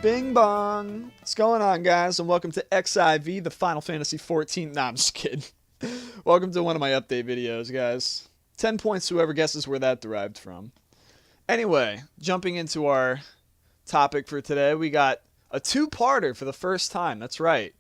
Bing bong! What's going on, guys? And welcome to XIV, the Final Fantasy XIV. Nah, I'm just kidding. Welcome to one of my update videos, guys. 10 points to whoever guesses where that derived from. Anyway, jumping into our topic for today, we got a two-parter for the first time. That's right.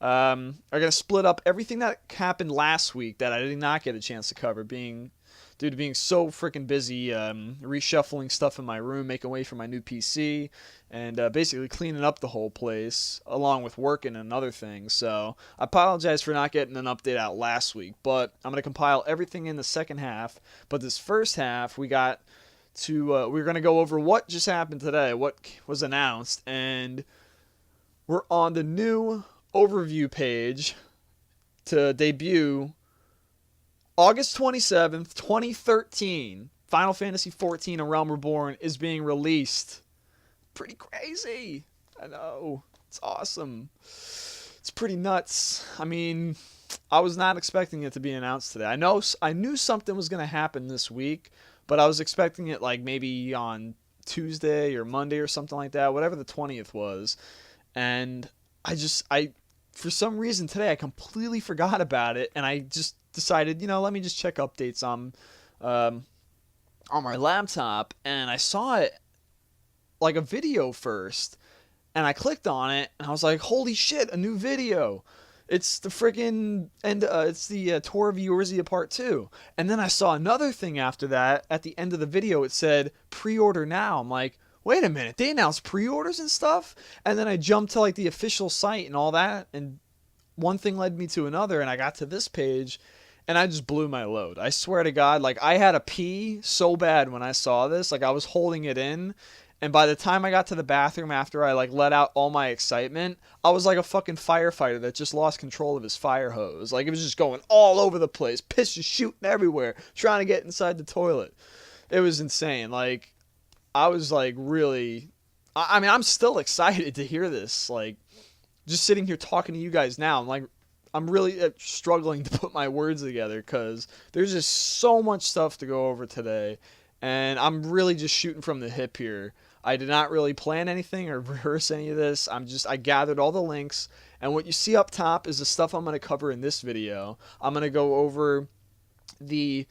I'm going to split up everything that happened last week that I did not get a chance to cover, due to being so freaking busy reshuffling stuff in my room, making way for my new PC, and basically cleaning up the whole place, along with working and other things. So I apologize for not getting an update out last week, but I'm going to compile everything in the second half. But this first half, we're going to go over what just happened today, what was announced, and we're on the new overview page to debut August 27th, 2013. Final Fantasy XIV: A Realm Reborn is being released. Pretty crazy. I know. It's awesome. It's pretty nuts. I mean, I was not expecting it to be announced today. I knew something was going to happen this week, but I was expecting it like maybe on Tuesday or Monday or something like that, whatever the 20th was. And I for some reason today I completely forgot about it, and I just decided, let me just check updates on my laptop, and I saw it like a video first, and I clicked on it, and I was like, holy shit, a new video. It's the freaking, and it's the Tour of Eorzea Part 2. And then I saw another thing after that. At the end of the video, it said, pre-order now. I'm like, wait a minute, they announced pre-orders and stuff? And then I jumped to like the official site and all that, and one thing led me to another, and I got to this page, and I just blew my load. I swear to God, like, I had to pee so bad when I saw this. Like, I was holding it in, and by the time I got to the bathroom after I, like, let out all my excitement, I was like a fucking firefighter that just lost control of his fire hose. Like, it was just going all over the place. Piss just shooting everywhere, trying to get inside the toilet. It was insane. Like, I was, like, really... I mean, I'm still excited to hear this. Like, just sitting here talking to you guys now, I'm really struggling to put my words together because there's just so much stuff to go over today, and I'm really just shooting from the hip here. I did not really plan anything or rehearse any of this. I gathered all the links, and what you see up top is the stuff I'm going to cover in this video. I'm going to go over the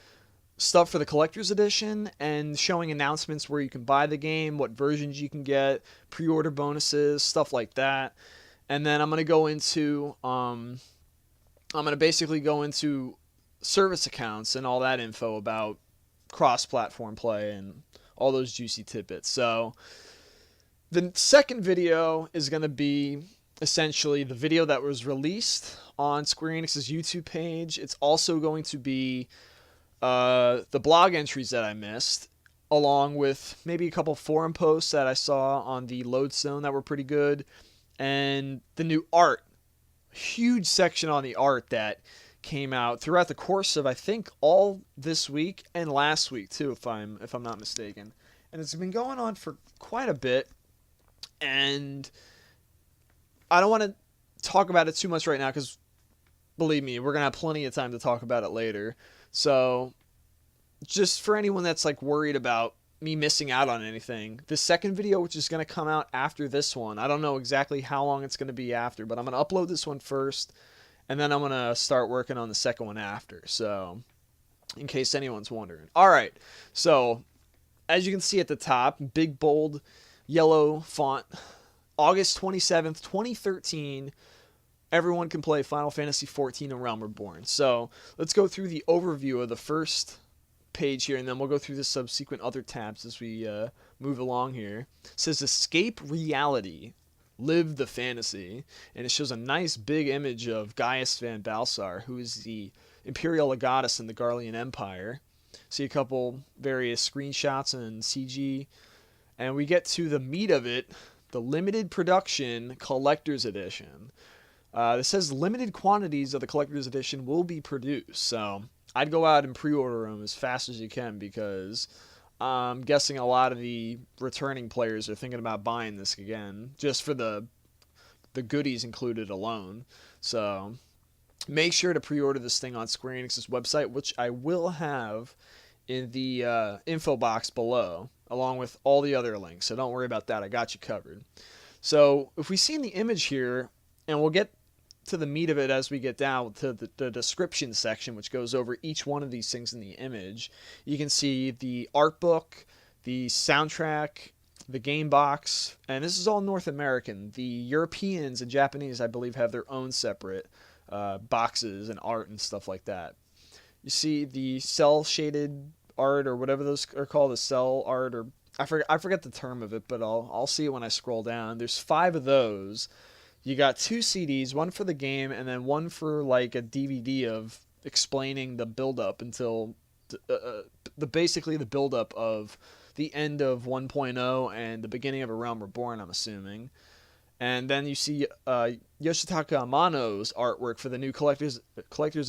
stuff for the collector's edition and showing announcements where you can buy the game, what versions you can get, pre-order bonuses, stuff like that. And then I'm going to go into basically go into service accounts and all that info about cross-platform play and all those juicy tidbits. So the second video is going to be essentially the video that was released on Square Enix's YouTube page. It's also going to be the blog entries that I missed, along with maybe a couple forum posts that I saw on the Lodestone that were pretty good, and the new art. Huge section on the art that came out throughout the course of, I think, all this week and last week too, if I'm not mistaken. And it's been going on for quite a bit, and I don't want to talk about it too much right now because, believe me, we're gonna have plenty of time to talk about it later. So just for anyone that's like worried about me missing out on anything, the second video, which is going to come out after this one, I don't know exactly how long it's going to be after, but I'm going to upload this one first, and then I'm going to start working on the second one after, so in case anyone's wondering. Alright, so as you can see at the top, big bold yellow font, August 27th, 2013, everyone can play Final Fantasy XIV: A Realm Reborn. So let's go through the overview of the first page here, and then we'll go through the subsequent other tabs as we move along here. It says escape reality, live the fantasy, and it shows a nice big image of Gaius Van Balsar, who is the Imperial Legatus in the Garlean Empire. See a couple various screenshots and CG, and we get to the meat of it, the limited production collector's edition. It says limited quantities of the collector's edition will be produced, so I'd go out and pre-order them as fast as you can, because I'm guessing a lot of the returning players are thinking about buying this again, just for the goodies included alone. So make sure to pre-order this thing on Square Enix's website, which I will have in the info box below, along with all the other links. So don't worry about that. I got you covered. So if we see in the image here, and we'll get to the meat of it as we get down to the description section, which goes over each one of these things in the image, you can see the art book, the soundtrack, the game box, and this is all North American. The Europeans and Japanese, I believe, have their own separate boxes and art and stuff like that. You see the cell shaded art, or whatever those are called, the cell art, or I forget the term of it, but I'll see it when I scroll down. There's 5 of those. You got 2 CDs, one for the game and then one for like a DVD of explaining the build-up until basically the build-up of the end of 1.0 and the beginning of A Realm Reborn, I'm assuming. And then you see Yoshitaka Amano's artwork for the new collector's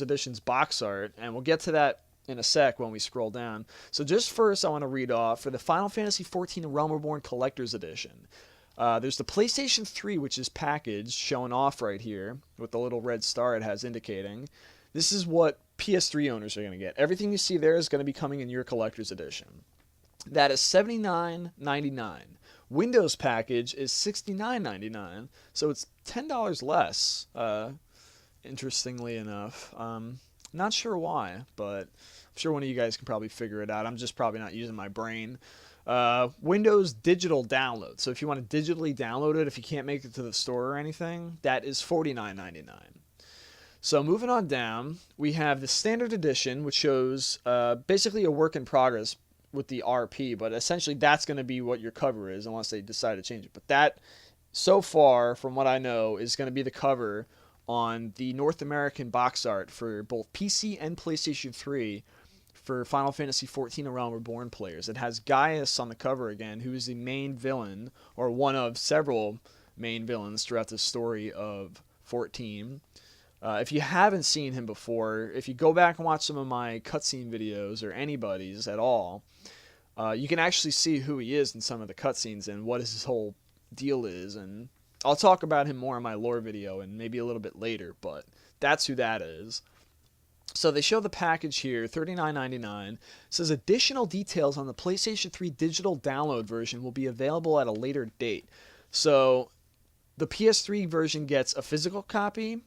editions box art, and we'll get to that in a sec when we scroll down. So just first, I want to read off for the Final Fantasy XIV A Realm Reborn Collector's Edition. There's the PlayStation 3, which is packaged, showing off right here with the little red star it has indicating. This is what PS3 owners are going to get. Everything you see there is going to be coming in your collector's edition. That is $79.99. Windows package is $69.99, so it's $10 less, interestingly enough. Not sure why, but I'm sure one of you guys can probably figure it out. I'm just probably not using my brain. Windows digital download. So if you want to digitally download it, if you can't make it to the store or anything, that is $49.99. So moving on down, we have the standard edition, which shows basically a work in progress with the RP, but essentially that's going to be what your cover is unless they decide to change it. But that, so far, from what I know, is going to be the cover on the North American box art for both PC and PlayStation 3 for Final Fantasy XIV A Realm Reborn players. It has Gaius on the cover again, who is the main villain, or one of several main villains throughout the story of 14. If you haven't seen him before, if you go back and watch some of my cutscene videos, or anybody's at all, you can actually see who he is in some of the cutscenes and what his whole deal is. And I'll talk about him more in my lore video and maybe a little bit later, but that's who that is. So they show the package here, $39.99. It says additional details on the PlayStation 3 digital download version will be available at a later date. So the PS3 version gets a physical copy,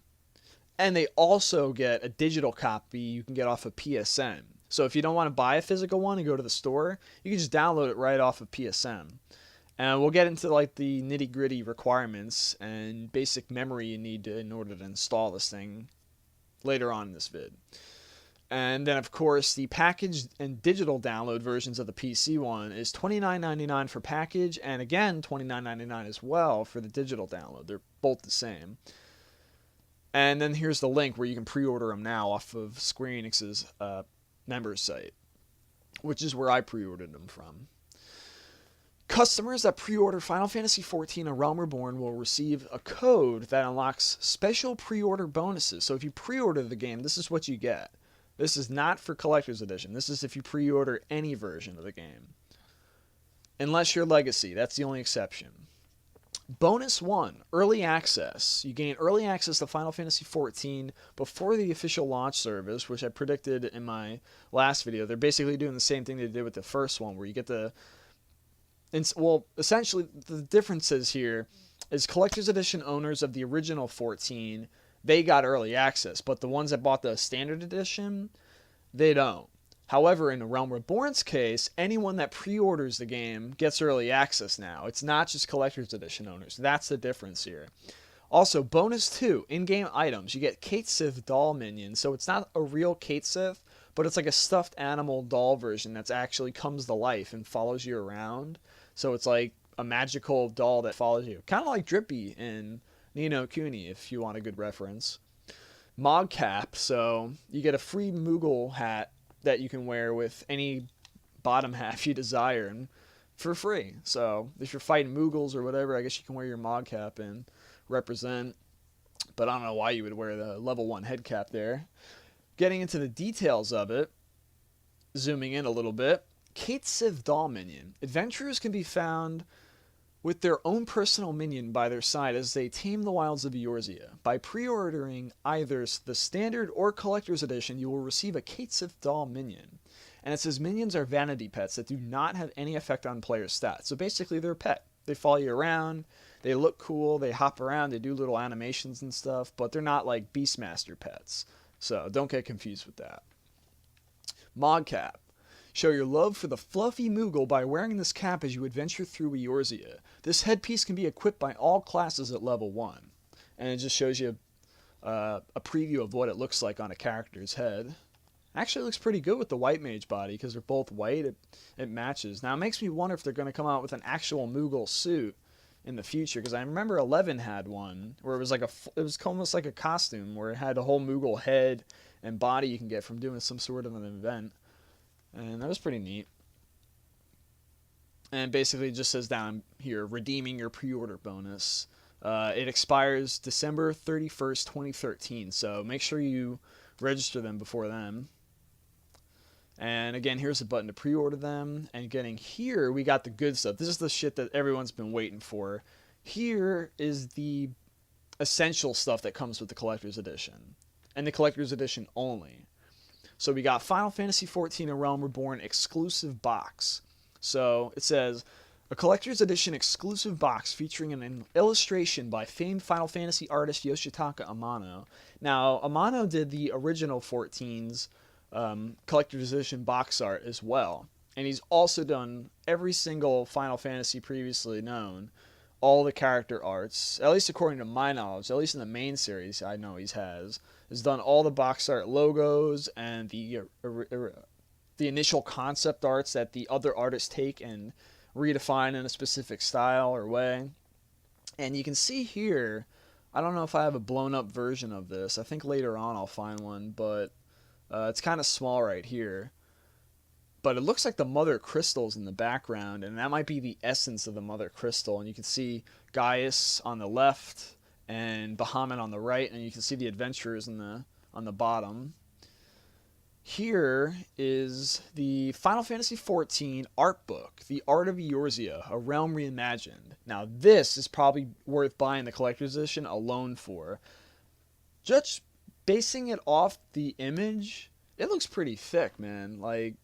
and they also get a digital copy you can get off of PSN. So if you don't want to buy a physical one and go to the store, you can just download it right off of PSN. And we'll get into like the nitty-gritty requirements and basic memory you need in order to install this thing later on in this vid. And then, of course, the packaged and digital download versions of the PC one is $29.99 for package, and again, $29.99 as well for the digital download. They're both the same. And then here's the link where you can pre-order them now off of Square Enix's members site, which is where I pre-ordered them from. Customers that pre-order Final Fantasy XIV A Realm Reborn will receive a code that unlocks special pre-order bonuses. So if you pre-order the game, this is what you get. This is not for Collector's Edition. This is if you pre-order any version of the game. Unless you're Legacy. That's the only exception. Bonus 1, Early Access. You gain Early Access to Final Fantasy XIV before the official launch service, which I predicted in my last video. They're basically doing the same thing they did with the first one, where you get the... Well, essentially, the differences here is Collector's Edition owners of the original 14, they got Early Access, but the ones that bought the Standard Edition, they don't. However, in A Realm Reborn's case, anyone that pre-orders the game gets Early Access now. It's not just Collector's Edition owners. That's the difference here. Also, bonus 2, in-game items. You get Kate Sith doll minions, so it's not a real Kate Sith, but it's like a stuffed animal doll version that actually comes to life and follows you around. So it's like a magical doll that follows you. Kind of like Drippy in Ni no Kuni, if you want a good reference. Mog Cap, so you get a free Moogle hat that you can wear with any bottom half you desire, and for free. So if you're fighting Moogles or whatever, I guess you can wear your Mog Cap and represent. But I don't know why you would wear the level 1 head cap there. Getting into the details of it, zooming in a little bit, Kate Sith doll minion. Adventurers can be found with their own personal minion by their side as they tame the wilds of Eorzea. By pre-ordering either the Standard or Collector's Edition, you will receive a Kate Sith doll minion. And it says minions are vanity pets that do not have any effect on player stats. So basically they're a pet. They follow you around, They look cool, they hop around, they do little animations and stuff, but they're not like Beastmaster pets. So don't get confused with that. Mod cap. Show your love for the fluffy Moogle by wearing this cap as you adventure through Eorzea. This headpiece can be equipped by all classes at level 1. And it just shows you a preview of what it looks like on a character's head. Actually looks pretty good with the white mage body because they're both white. It matches. Now it makes me wonder if they're going to come out with an actual Moogle suit in the future, because I remember 11 had one where it was almost like a costume where it had a whole Moogle head and body you can get from doing some sort of an event. And that was pretty neat. And basically it just says down here, redeeming your pre-order bonus. It expires December 31st, 2013, so make sure you register them before then. And again, here's a button to pre-order them. And getting here, we got the good stuff. This is the shit that everyone's been waiting for. Here is the essential stuff that comes with the Collector's Edition. And the Collector's Edition only. So we got Final Fantasy XIV A Realm Reborn exclusive box. So it says, a Collector's Edition exclusive box featuring an illustration by famed Final Fantasy artist Yoshitaka Amano. Now, Amano did the original 14's Collector's Edition box art as well. And he's also done every single Final Fantasy previously known, all the character arts, at least according to my knowledge, at least in the main series I know he has done all the box art logos and the initial concept arts that the other artists take and redefine in a specific style or way. And you can see here, I don't know if I have a blown up version of this. I think later on I'll find one, but it's kind of small right here. But it looks like the Mother Crystal's in the background, and that might be the essence of the Mother Crystal. And you can see Gaius on the left and Bahamut on the right, and you can see the adventurers on the bottom. Here is the Final Fantasy XIV art book, The Art of Eorzea, A Realm Reimagined. Now this is probably worth buying the Collector's Edition alone for. Just basing it off the image, it looks pretty thick, man. Like,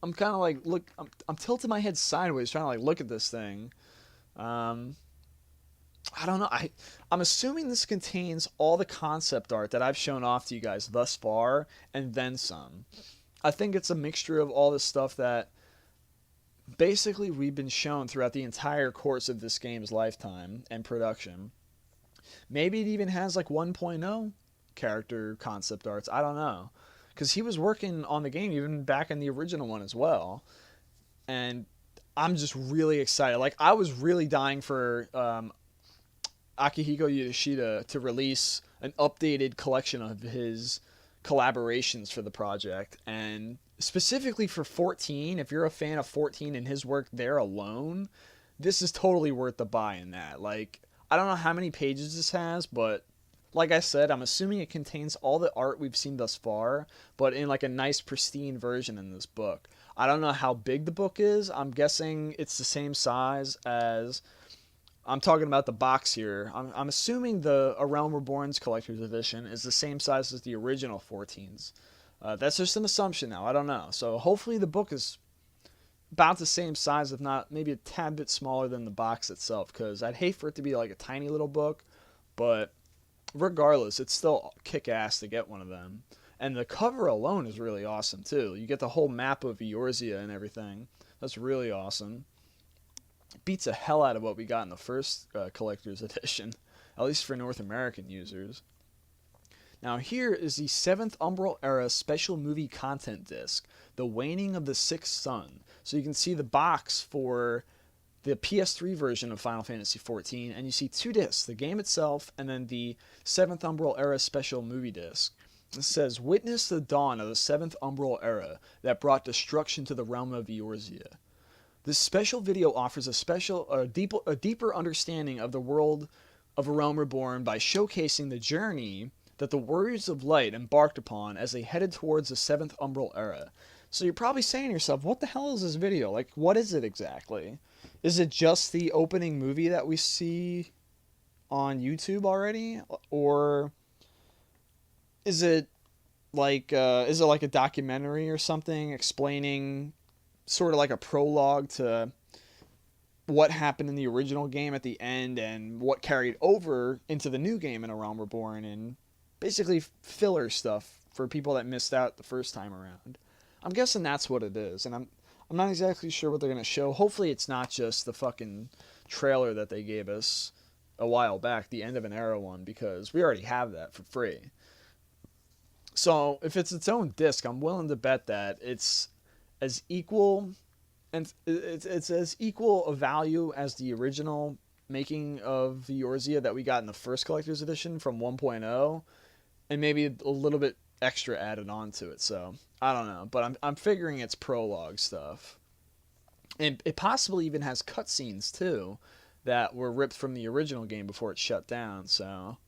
I'm kind of like, I'm tilting my head sideways trying to like look at this thing. I don't know. I'm assuming this contains all the concept art that I've shown off to you guys thus far, and then some. I think it's a mixture of all the stuff that basically we've been shown throughout the entire course of this game's lifetime and production. Maybe it even has like 1.0 character concept arts. I don't know. Because he was working on the game even back in the original one as well. And I'm just really excited. Like, I was really dying for Akihiko Yoshida to release an updated collection of his collaborations for the project. And specifically for 14, if you're a fan of 14 and his work there alone, this is totally worth the buy in that. Like, I don't know how many pages this has, but like I said, I'm assuming it contains all the art we've seen thus far, but in like a nice pristine version in this book. I don't know how big the book is. I'm guessing it's the same size as, I'm talking about the box here. I'm assuming the A Realm Reborn's Collector's Edition is the same size as the original 14's. That's just an assumption now. I don't know. So hopefully the book is about the same size, if not maybe a tad bit smaller than the box itself, because I'd hate for it to be like a tiny little book, but regardless, it's still kick-ass to get one of them. And the cover alone is really awesome too. You get the whole map of Eorzea and everything. That's really awesome. Beats the hell out of what we got in the first Collector's Edition, at least for North American users. Now here is the 7th Umbral Era Special Movie Content Disc, The Waning of the Sixth Sun. So you can see the box for the PS3 version of Final Fantasy XIV, and you see two discs, the game itself and then the 7th Umbral Era Special Movie Disc. It says, witness the dawn of the 7th Umbral Era that brought destruction to the realm of Eorzea. This special video offers a deeper understanding of the world of A Realm Reborn by showcasing the journey that the Warriors of Light embarked upon as they headed towards the 7th Umbral Era. So you're probably saying to yourself, what the hell is this video? Like, what is it exactly? Is it just the opening movie that we see on YouTube already? Or is it like a documentary or something explaining sort of like a prologue to what happened in the original game at the end and what carried over into the new game in A Realm Reborn, and basically filler stuff for people that missed out the first time around. I'm guessing that's what it is, and I'm not exactly sure what they're going to show. Hopefully it's not just the fucking trailer that they gave us a while back, the End of an Era one, because we already have that for free. So if it's its own disc, I'm willing to bet that it's as equal, and it's as equal a value as the original making of the Eorzea that we got in the first collector's edition from 1.0, and maybe a little bit extra added on to it. So I don't know, but I'm figuring it's prologue stuff, and it possibly even has cutscenes too that were ripped from the original game before it shut down. So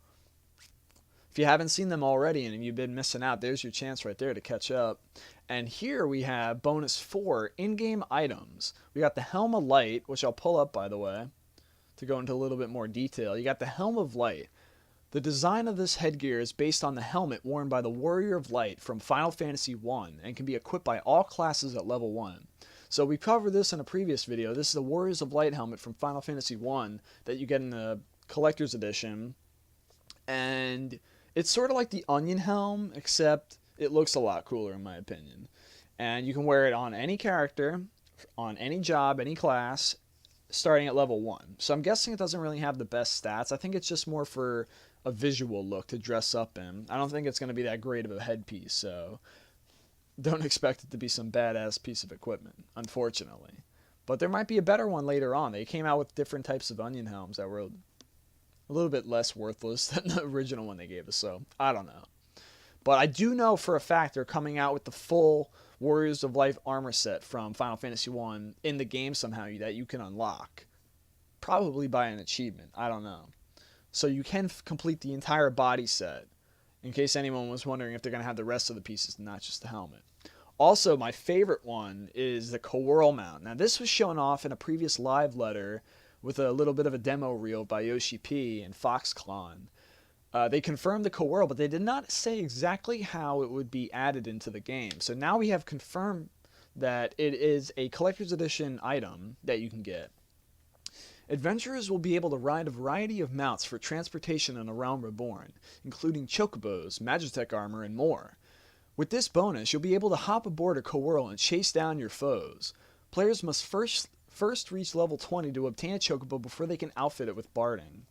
if you haven't seen them already and you've been missing out, there's your chance right there to catch up. And here we have bonus 4 in-game items. We got the Helm of Light, which I'll pull up, by the way, to go into a little bit more detail. You got the Helm of Light. The design of this headgear is based on the helmet worn by the Warrior of Light from Final Fantasy I and can be equipped by all classes at level 1. So we covered this in a previous video. This is the Warriors of Light helmet from Final Fantasy I that you get in the Collector's Edition. And it's sort of like the Onion Helm, except it looks a lot cooler in my opinion. And you can wear it on any character, on any job, any class, starting at level 1. So I'm guessing it doesn't really have the best stats. I think it's just more for a visual look to dress up in. I don't think it's going to be that great of a headpiece, so don't expect it to be some badass piece of equipment, unfortunately. But there might be a better one later on. They came out with different types of Onion Helms that were a little bit less worthless than the original one they gave us, so I don't know. But I do know for a fact they're coming out with the full Warriors of Life armor set from Final Fantasy I in the game somehow that you can unlock. Probably by an achievement, I don't know. So you can complete the entire body set, in case anyone was wondering if they're going to have the rest of the pieces, not just the helmet. Also, my favorite one is the Coeurl mount. Now, this was shown off in a previous live letter with a little bit of a demo reel by Yoshi P and Foxclon. They confirmed the Coeurl, but they did not say exactly how it would be added into the game. So now we have confirmed that it is a collector's edition item that you can get. Adventurers will be able to ride a variety of mounts for transportation in A Realm Reborn, including chocobos, magitech armor, and more. With this bonus, you'll be able to hop aboard a Coeurl and chase down your foes. Players must first reach level 20 to obtain a chocobo before they can outfit it with barding.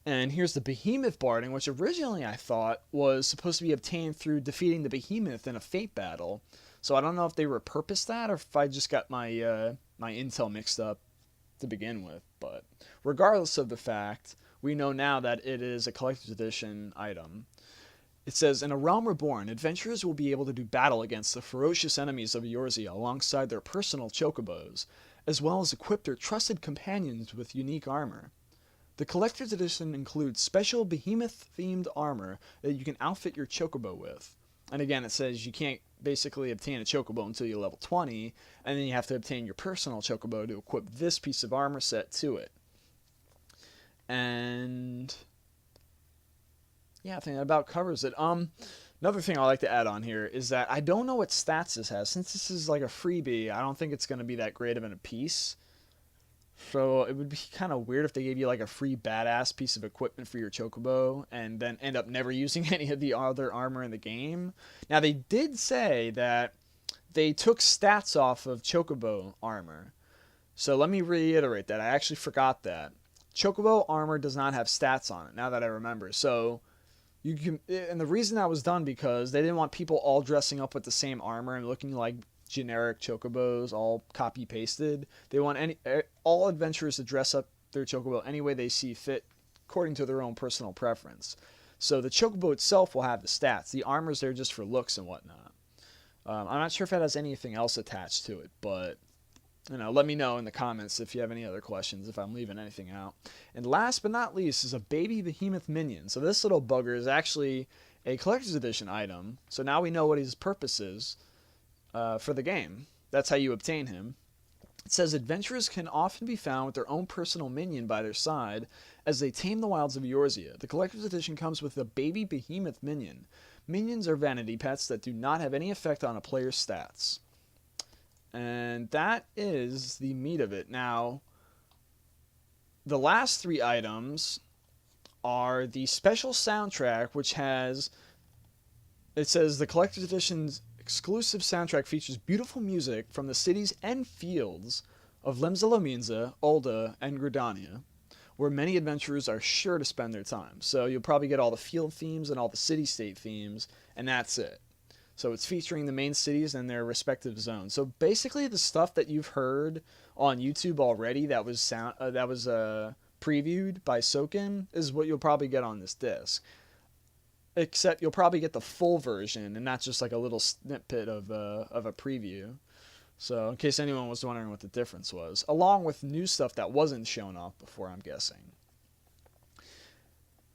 And here's the Behemoth barding, which originally I thought was supposed to be obtained through defeating the Behemoth in a fate battle. So I don't know if they repurposed that or if I just got my my intel mixed up to begin with. But regardless of the fact, we know now that it is a collector's edition item. It says, in A Realm Reborn, adventurers will be able to do battle against the ferocious enemies of Eorzea alongside their personal chocobos, as well as equip their trusted companions with unique armor. The collector's edition includes special behemoth-themed armor that you can outfit your chocobo with. And again, it says you can't basically obtain a chocobo until you're level 20, and then you have to obtain your personal chocobo to equip this piece of armor set to it. And yeah, I think that about covers it. Another thing I like to add on here is that I don't know what stats this has. Since this is like a freebie, I don't think it's going to be that great of a piece. So it would be kind of weird if they gave you like a free badass piece of equipment for your chocobo and then end up never using any of the other armor in the game. Now they did say that they took stats off of chocobo armor. So let me reiterate that. I actually forgot that. Chocobo armor does not have stats on it, now that I remember. So you can, and the reason that was done because they didn't want people all dressing up with the same armor and looking like generic chocobos all copy pasted. They want all adventurers to dress up their chocobo any way they see fit according to their own personal preference. So the chocobo itself will have the stats. The armor's there just for looks and whatnot. I'm not sure if it has anything else attached to it, but let me know in the comments if you have any other questions, if I'm leaving anything out. And last but not least is a baby behemoth minion. So this little bugger is actually a collector's edition item. So now we know what his purpose is for the game. That's how you obtain him. It says adventurers can often be found with their own personal minion by their side as they tame the wilds of Eorzea. The collector's edition comes with a baby behemoth minion. Minions are vanity pets that do not have any effect on a player's stats. And that is the meat of it. Now, the last 3 items are the special soundtrack, which has, it says the collector's edition's exclusive soundtrack features beautiful music from the cities and fields of Lemsa, ul'dah, and Gridania, where many adventurers are sure to spend their time. So you'll probably get all the field themes and all the city-state themes, and that's it. So it's featuring the main cities and their respective zones. So basically the stuff that you've heard on YouTube already that was previewed by Soken is what you'll probably get on this disc. Except you'll probably get the full version and not just like a little snippet of a preview. So in case anyone was wondering what the difference was, along with new stuff that wasn't shown off before, I'm guessing.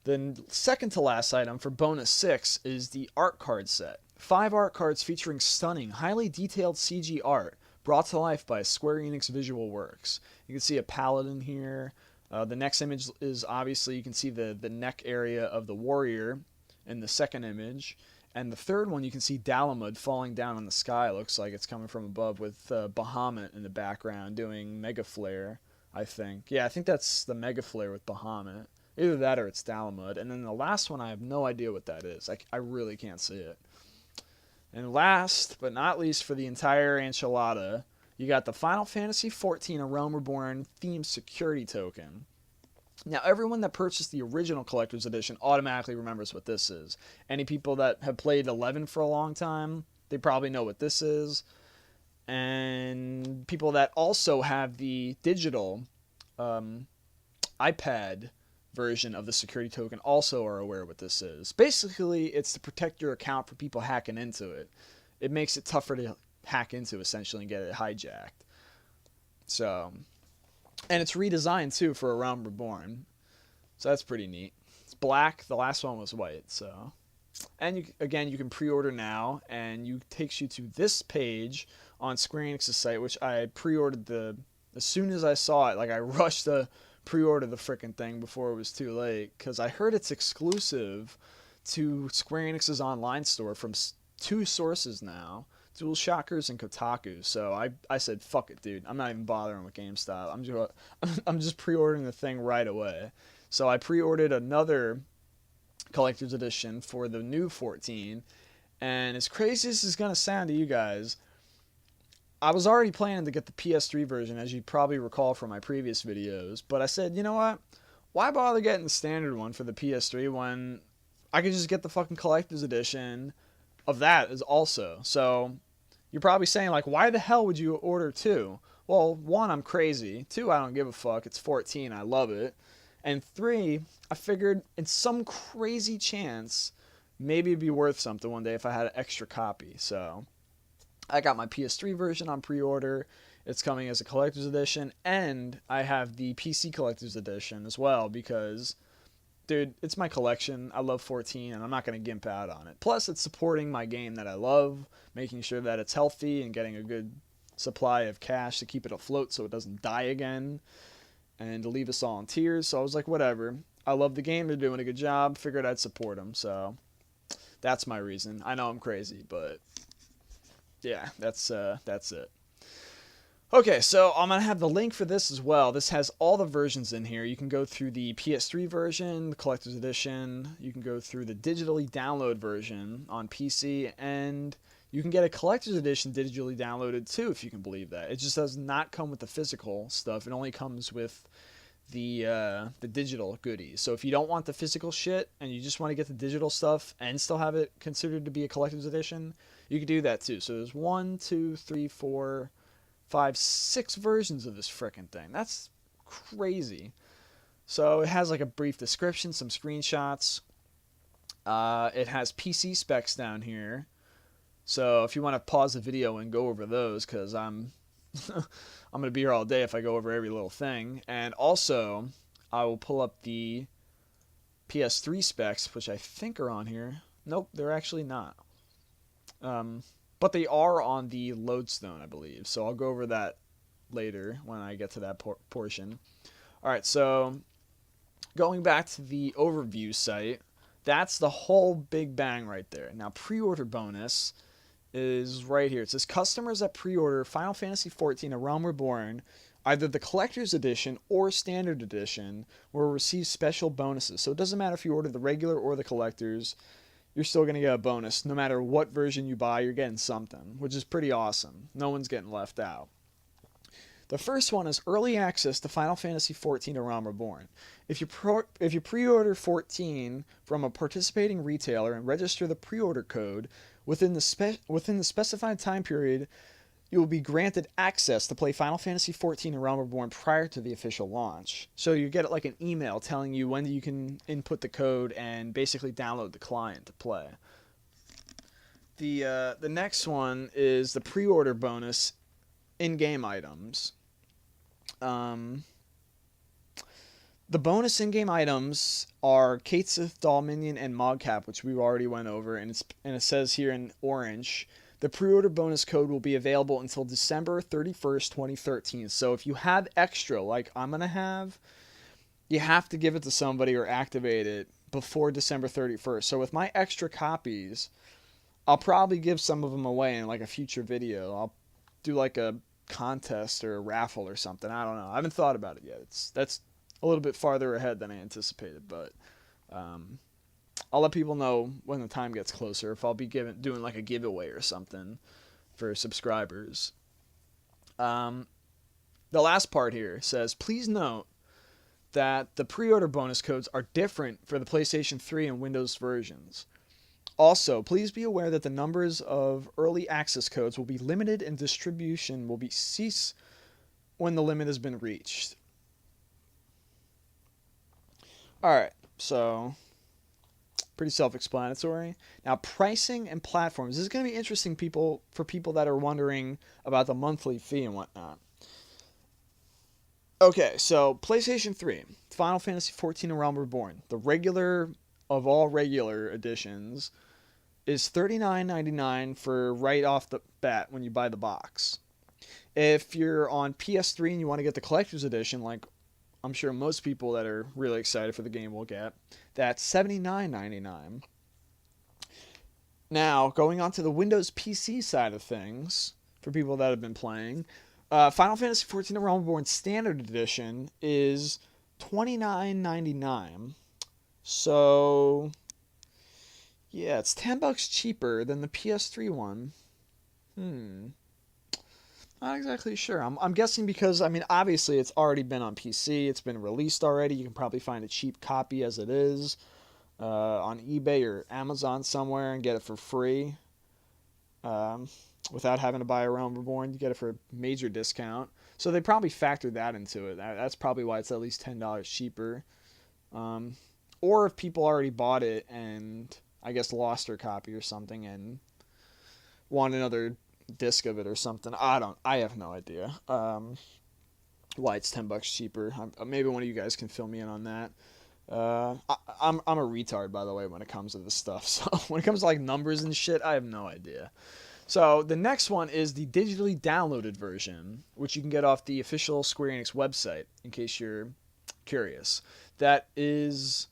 The second to last item for bonus 6 is the art card set. 5 art cards featuring stunning, highly detailed CG art brought to life by square-enix Visual Works. You can see a paladin here. The next image is obviously, you can see the neck area of the warrior in the second image. And the third one, you can see Dalamud falling down on the sky. Looks like it's coming from above with Bahamut in the background doing Mega Flare, I think. Yeah, I think that's the Mega Flare with Bahamut. Either that or it's Dalamud. And then the last one, I have no idea what that is. I really can't see it. And last but not least for the entire enchilada, you got the Final Fantasy XIV A Realm Reborn themed security token. Now, everyone that purchased the original Collector's Edition automatically remembers what this is. Any people that have played 11 for a long time, they probably know what this is. And people that also have the digital iPad version of the security token also are aware what this is. Basically, it's to protect your account from people hacking into it. It makes it tougher to hack into, essentially, and get it hijacked. So, and it's redesigned, too, for A Realm Reborn. So that's pretty neat. It's black. The last one was white, so. And, you can pre-order now, and it takes you to this page on Square Enix's site, which I pre-ordered as soon as I saw it. Like, I rushed to pre-order the frickin' thing before it was too late, because I heard it's exclusive to Square Enix's online store from 2 sources now, DualShockers and Kotaku. So I said, fuck it, dude. I'm not even bothering with GameStop. I'm just pre-ordering the thing right away. So I pre-ordered another collector's edition for the new 14, and as crazy as this is going to sound to you guys, I was already planning to get the PS3 version, as you probably recall from my previous videos, but I said, you know what? Why bother getting the standard one for the PS3 when I could just get the fucking collector's edition of that as also? So you're probably saying, like, why the hell would you order 2? Well, 1, I'm crazy. 2, I don't give a fuck. It's 14. I love it. And 3, I figured in some crazy chance, maybe it'd be worth something one day if I had an extra copy. So I got my PS3 version on pre-order. It's coming as a collector's edition, and I have the PC collector's edition as well because, dude, it's my collection. I love 14, and I'm not going to gimp out on it. Plus, it's supporting my game that I love, making sure that it's healthy and getting a good supply of cash to keep it afloat so it doesn't die again and to leave us all in tears. So I was like, whatever. I love the game. They're doing a good job. Figured I'd support them. So that's my reason. I know I'm crazy, but yeah, that's it. Okay, so I'm going to have the link for this as well. This has all the versions in here. You can go through the PS3 version, the Collector's Edition. You can go through the digitally download version on PC, and you can get a Collector's Edition digitally downloaded too, if you can believe that. It just does not come with the physical stuff. It only comes with the digital goodies. So if you don't want the physical shit and you just want to get the digital stuff and still have it considered to be a Collector's Edition, you can do that too. So there's 1, 2, 3, 4, 5, 6 versions of this frickin' thing. That's crazy. So it has like a brief description, some screenshots. It has PC specs down here. So if you want to pause the video and go over those, because I'm going to be here all day if I go over every little thing. And also, I will pull up the PS3 specs, which I think are on here. Nope, they're actually not. But they are on the Lodestone, I believe. So I'll go over that later when I get to that portion. Alright, so going back to the overview site, that's the whole big bang right there. Now, pre-order bonus is right here. It says customers that pre-order Final Fantasy XIV: A Realm Reborn, either the collector's edition or standard edition, will receive special bonuses. So it doesn't matter if you order the regular or the collector's, you're still going to get a bonus. No matter what version you buy, you're getting something, which is pretty awesome. No one's getting left out. The first one is early access to Final Fantasy XIV: A Realm Reborn. If you pre-order 14 from a participating retailer and register the pre-order code within the specified time period, you will be granted access to play Final Fantasy XIV: A Realm Reborn prior to the official launch. So you get like an email telling you when you can input the code and basically download the client to play. The next one is the pre-order bonus in-game items. The bonus in-game items are Kate Sith Doll Minion and Mogcap, which we already went over, and it says here in orange, the pre-order bonus code will be available until December 31st, 2013. So if you have extra, like I'm going to have, you have to give it to somebody or activate it before December 31st. So with my extra copies, I'll probably give some of them away in like a future video. I'll do like a contest or a raffle or something. I don't know. I haven't thought about it yet. That's a little bit farther ahead than I anticipated, but I'll let people know when the time gets closer if I'll be doing like a giveaway or something for subscribers. The last part here says, please note that the pre-order bonus codes are different for the PlayStation 3 and Windows versions. Also, please be aware that the numbers of early access codes will be limited and distribution will cease when the limit has been reached. Alright, so pretty self-explanatory. Now, pricing and platforms. This is going to be interesting for people that are wondering about the monthly fee and whatnot. Okay, so PlayStation 3, Final Fantasy XIV: A Realm Reborn, the regular of all regular editions, is $39.99 for right off the bat when you buy the box. If you're on PS3 and you want to get the collector's edition, like I'm sure most people that are really excited for the game will get, that's $79.99. Now, going on to the Windows PC side of things, for people that have been playing, Final Fantasy XIV: A Realm Reborn Standard Edition is $29.99. So, yeah, it's $10 cheaper than the PS3 one. Not exactly sure. I'm guessing because, I mean, obviously it's already been on PC. It's been released already. You can probably find a cheap copy as it is on eBay or Amazon somewhere and get it for free without having to buy a Realm Reborn. You get it for a major discount. So they probably factored that into it. That's probably why it's at least $10 cheaper. Or if people already bought it and I guess lost their copy or something and want another disc of it or something. I have no idea why it's $10 cheaper. Maybe one of you guys can fill me in on that. I'm a retard, by the way, when it comes to this stuff. So when it comes to like numbers and shit, I have no idea. So the next one is the digitally downloaded version, which you can get off the official Square Enix website, in case you're curious. That is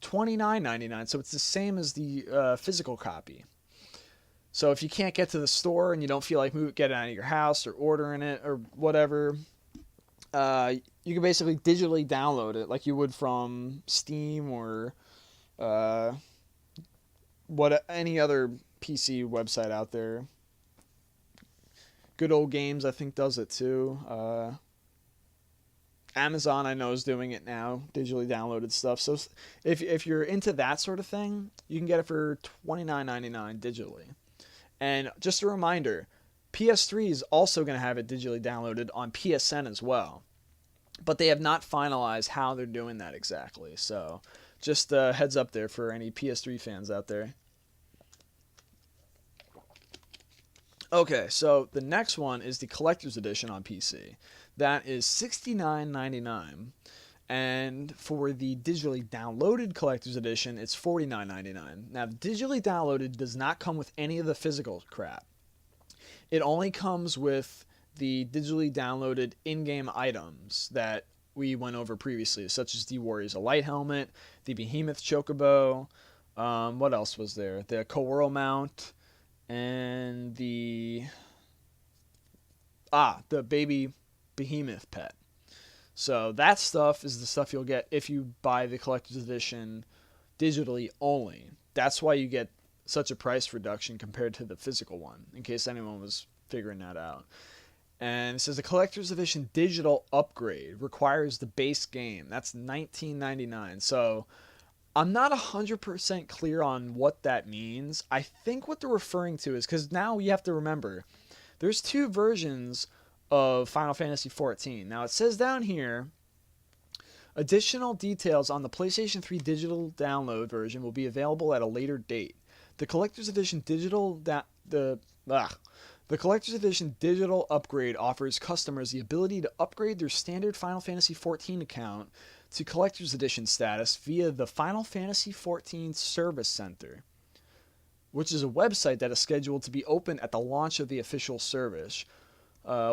$29.99, so it's the same as the physical copy. So if you can't get to the store and you don't feel like getting out of your house or ordering it or whatever, you can basically digitally download it like you would from Steam or any other PC website out there. Good Old Games, I think, does it too. Amazon, I know, is doing it now, digitally downloaded stuff. So if you're into that sort of thing, you can get it for $29.99 digitally. And just a reminder, PS3 is also going to have it digitally downloaded on PSN as well. But they have not finalized how they're doing that exactly. So just a heads up there for any PS3 fans out there. Okay, so the next one is the collector's edition on PC. That is $69.99. And for the digitally downloaded collector's edition, it's $49.99. Now, digitally downloaded does not come with any of the physical crap. It only comes with the digitally downloaded in-game items that we went over previously, such as the Warriors of Light helmet, the Behemoth Chocobo, what else was there? The Coral mount, and the baby behemoth pet. So that stuff is the stuff you'll get if you buy the collector's edition digitally only. That's why you get such a price reduction compared to the physical one, in case anyone was figuring that out. And it says the collector's edition digital upgrade requires the base game. That's $19.99. So I'm not 100% clear on what that means. I think what they're referring to is, because now you have to remember, there's two versions of Final Fantasy XIV. Now it says down here, additional details on the PlayStation 3 digital download version will be available at a later date. The collector's edition digital the collector's edition digital upgrade offers customers the ability to upgrade their standard Final Fantasy XIV account to collector's edition status via the Final Fantasy XIV Service Center, which is a website that is scheduled to be open at the launch of the official service,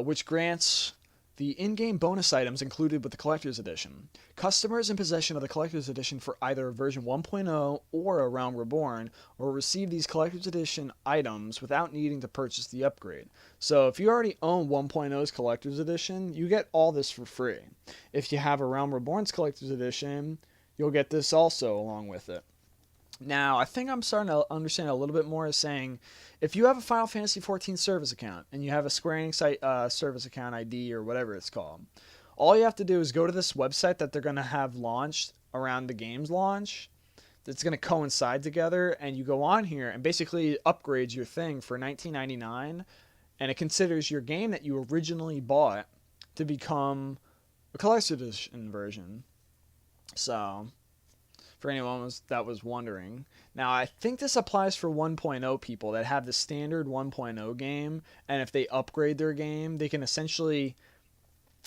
which grants the in-game bonus items included with the collector's edition. Customers in possession of the collector's edition for either version 1.0 or a Realm Reborn will receive these collector's edition items without needing to purchase the upgrade. So if you already own 1.0's collector's edition, you get all this for free. If you have a Realm Reborn's collector's edition, you'll get this also along with it. Now, I think I'm starting to understand a little bit more as saying, if you have a Final Fantasy XIV service account and you have a square-enix service account ID or whatever it's called, all you have to do is go to this website that they're going to have launched around the game's launch. That's going to coincide together, and you go on here and basically upgrades your thing for $19.99, and it considers your game that you originally bought to become a collector's edition version. So, for anyone that was wondering. Now, I think this applies for 1.0 people that have the standard 1.0 game, and if they upgrade their game, they can essentially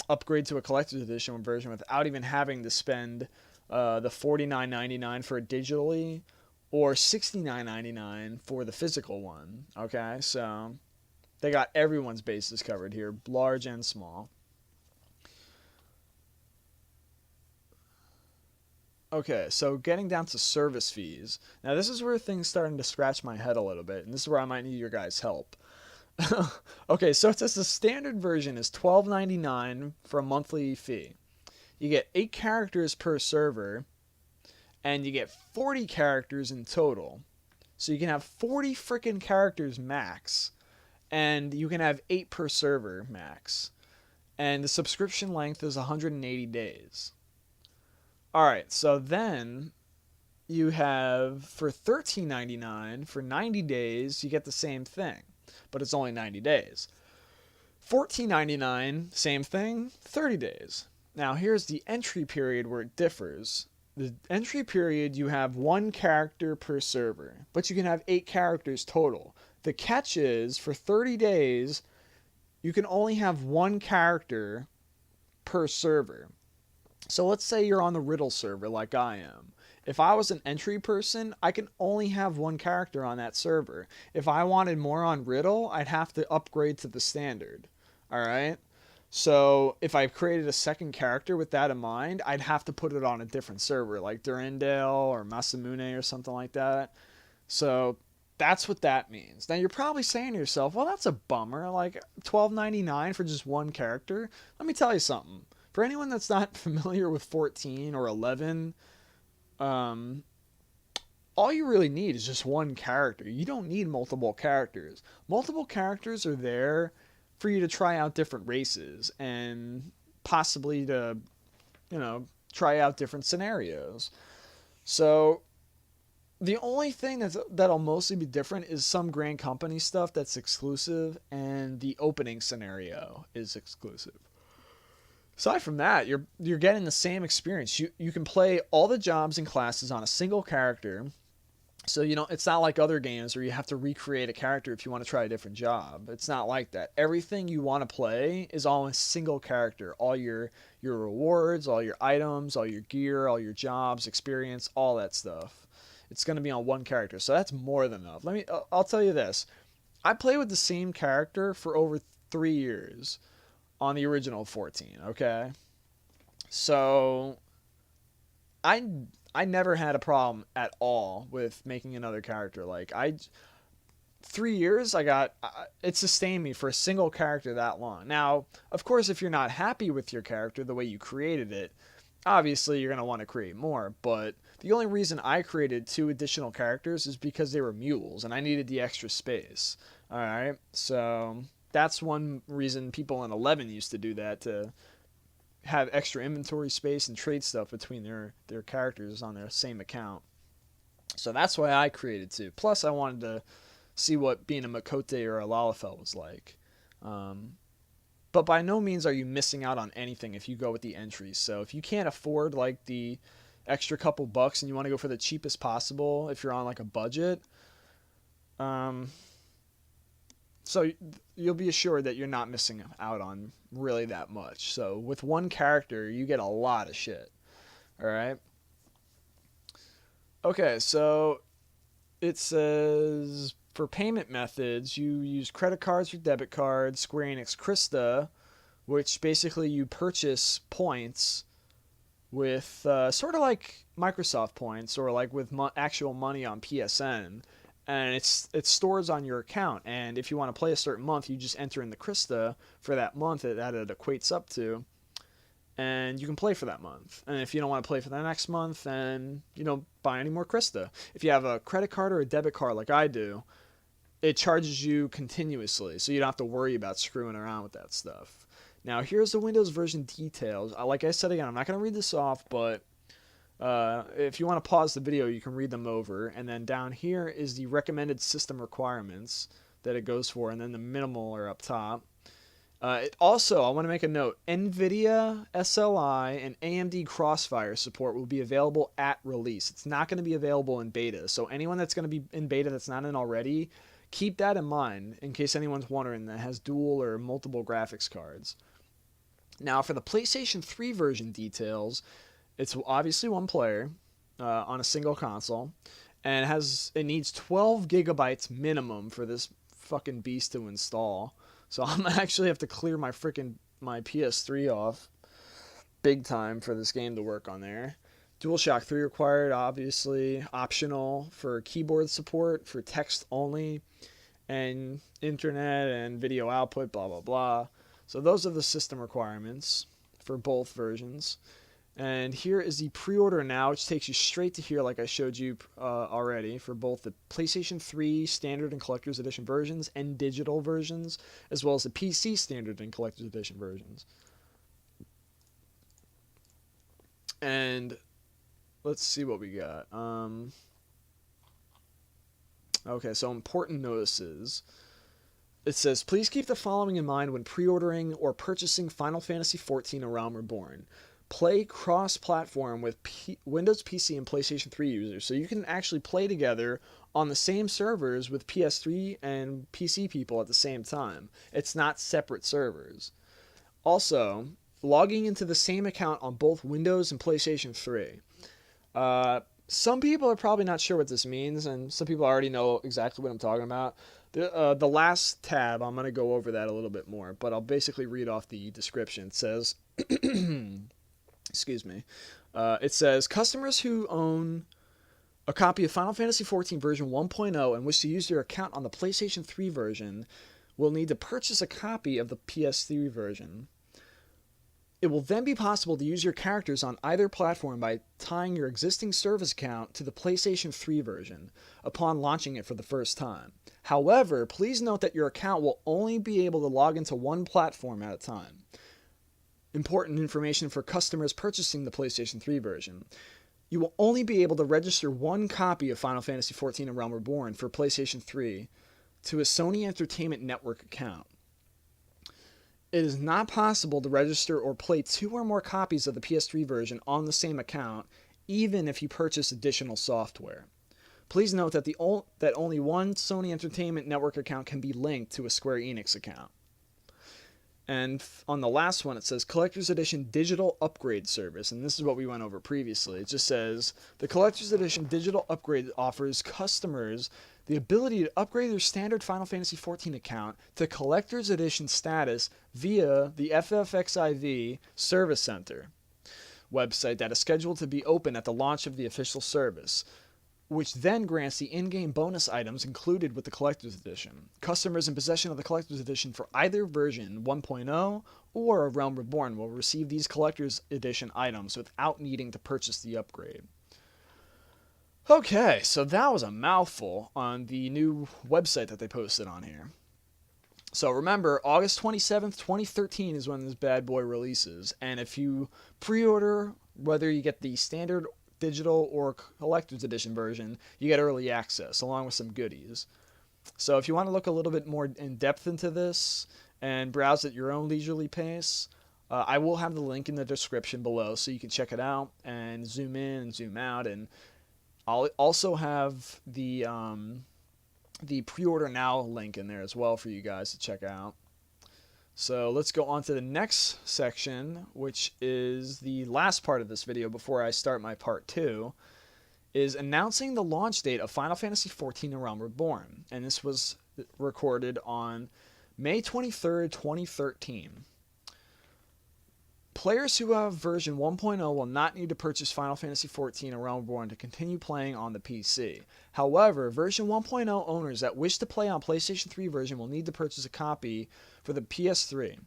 upgrade to a collector's edition version without even having to spend the $49.99 for it digitally or $69.99 for the physical one. Okay, so they got everyone's bases covered here, large and small. Okay, so getting down to service fees. Now, this is where things starting to scratch my head a little bit, and this is where I might need your guys' help. Okay, so it says the standard version is $12.99 for a monthly fee. You get 8 characters per server, and you get 40 characters in total. So you can have 40 freaking characters max, and you can have 8 per server max. And the subscription length is 180 days. Alright, so then you have for $13.99 for 90 days, you get the same thing, but it's only 90 days. $14.99, same thing, 30 days. Now here's the entry period where it differs. The entry period, you have 1 character per server, but you can have 8 characters total. The catch is, for 30 days, you can only have 1 character per server. So let's say you're on the Riddle server like I am. If I was an entry person, I can only have 1 character on that server. If I wanted more on Riddle, I'd have to upgrade to the standard. Alright? So if I created a second character with that in mind, I'd have to put it on a different server, like Durandale or Masamune or something like that. So that's what that means. Now you're probably saying to yourself, well, that's a bummer, like $12.99 for just 1 character. Let me tell you something. For anyone that's not familiar with 14 or 11, all you really need is just 1 character. You don't need multiple characters. Multiple characters are there for you to try out different races and possibly to, try out different scenarios. So the only thing that'll mostly be different is some Grand Company stuff that's exclusive, and the opening scenario is exclusive. Aside from that, you're getting the same experience. You can play all the jobs and classes on a single character. So, it's not like other games where you have to recreate a character if you want to try a different job. It's not like that. Everything you want to play is all in a single character. All your rewards, all your items, all your gear, all your jobs, experience, all that stuff. It's going to be on 1 character. So that's more than enough. I'll tell you this. I played with the same character for over 3 years. On the original 14, okay? So I never had a problem at all with making another character. 3 years, it sustained me for a single character that long. Now, of course, if you're not happy with your character the way you created it, obviously you're going to want to create more. But the only reason I created 2 additional characters is because they were mules and I needed the extra space. All right, so that's one reason people in 11 used to do that, to have extra inventory space and trade stuff between their characters on their same account. So that's why I created 2. Plus, I wanted to see what being a Makote or a Lalafell was like. But by no means are you missing out on anything if you go with the entries. So if you can't afford like the extra couple bucks and you want to go for the cheapest possible, if you're on like a budget, so you'll be assured that you're not missing out on really that much. So with one character, you get a lot of shit. All right. Okay, so it says for payment methods, you use credit cards or debit cards, square-enix Krista, which basically you purchase points with sort of like Microsoft points or like with actual money on PSN. And it stores on your account, and if you want to play a certain month, you just enter in the Krista for that month that it equates up to, and you can play for that month. And if you don't want to play for the next month, then you don't buy any more Krista. If you have a credit card or a debit card like I do, it charges you continuously, so you don't have to worry about screwing around with that stuff. Now here's the Windows version details. Like I said again, I'm not going to read this off, but if you want to pause the video, you can read them over. And then down here is the recommended system requirements that it goes for, and then the minimal are up top. Also, I want to make a note, NVIDIA, SLI, and AMD Crossfire support will be available at release. It's not going to be available in beta, so anyone that's going to be in beta that's not in already, keep that in mind in case anyone's wondering that has dual or multiple graphics cards. Now, for the PlayStation 3 version details, it's obviously one player on a single console, and it needs 12 gigabytes minimum for this fucking beast to install. So I'm gonna actually have to clear my PS3 off big time for this game to work on there. DualShock 3 required, obviously, optional for keyboard support, for text only, and internet and video output, blah blah blah. So those are the system requirements for both versions. And here is the pre-order now, which takes you straight to here like I showed you already for both the PlayStation 3 Standard and Collector's Edition versions and digital versions, as well as the PC Standard and Collector's Edition versions. And let's see what we got. Okay, so important notices. It says, please keep the following in mind when pre-ordering or purchasing Final Fantasy XIV: A Realm Reborn. Play cross-platform with Windows PC and PlayStation 3 users, so you can actually play together on the same servers with PS3 and PC people at the same time. It's not separate servers. Also, logging into the same account on both Windows and PlayStation 3. Some people are probably not sure what this means, and some people already know exactly what I'm talking about. The last tab, I'm going to go over that a little bit more, but I'll basically read off the description. It says... Excuse me. It says, customers who own a copy of Final Fantasy XIV version 1.0 and wish to use their account on the PlayStation 3 version will need to purchase a copy of the PS3 version. It will then be possible to use your characters on either platform by tying your existing service account to the PlayStation 3 version upon launching it for the first time. However, please note that your account will only be able to log into one platform at a time. Important information for customers purchasing the PlayStation 3 version. You will only be able to register one copy of Final Fantasy XIV: A Realm Reborn for PlayStation 3 to a Sony Entertainment Network account. It is not possible to register or play 2 or more copies of the PS3 version on the same account, even if you purchase additional software. Please note that that only one Sony Entertainment Network account can be linked to a Square Enix account. And on the last one, it says Collector's Edition Digital Upgrade Service. And this is what we went over previously. It just says, the Collector's Edition Digital Upgrade offers customers the ability to upgrade their standard Final Fantasy XIV account to Collector's Edition status via the FF XIV Service Center website that is scheduled to be open at the launch of the official service. which then grants the in-game bonus items included with the Collector's Edition. Customers in possession of the Collector's Edition for either version 1.0 or Realm Reborn will receive these Collector's Edition items without needing to purchase the upgrade. Okay, so that was a mouthful on the new website that they posted on here. So remember, August 27th, 2013 is when this bad boy releases. And if you pre-order, whether you get the standard digital or collector's edition version, you get early access along with some goodies. So if you want to look a little bit more in depth into this and browse at your own leisurely pace, I will have the link in the description below so you can check it out and zoom in and zoom out. And I'll also have the pre-order now link in there as well for you guys to check out. So let's go on to the next section, which is the last part of this video before I start my part 2, is announcing the launch date of Final Fantasy XIV and Realm Reborn. And this was recorded on May 23rd, 2013. Players who have version 1.0 will not need to purchase Final Fantasy XIV and Realm Reborn to continue playing on the PC. However, version 1.0 owners that wish to play on PlayStation 3 version will need to purchase a copy for the PS3.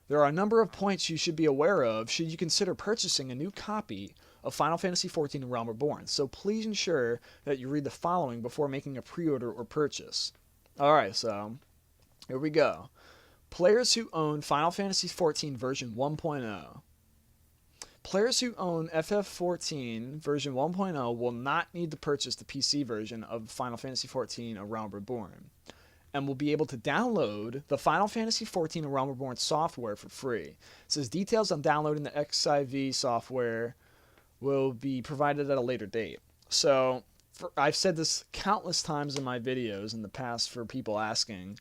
There are a number of points you should be aware of should you consider purchasing a new copy of Final Fantasy XIV and Realm Reborn, so please ensure that you read the following before making a pre-order or purchase. Alright, so here we go. Players who own Final Fantasy XIV version 1.0. Players who own FF XIV version 1.0 will not need to purchase the PC version of Final Fantasy XIV A Realm Reborn, and will be able to download the Final Fantasy XIV A Realm Reborn software for free. It says details on downloading the XIV software will be provided at a later date. So, I've said this countless times in my videos in the past for people asking.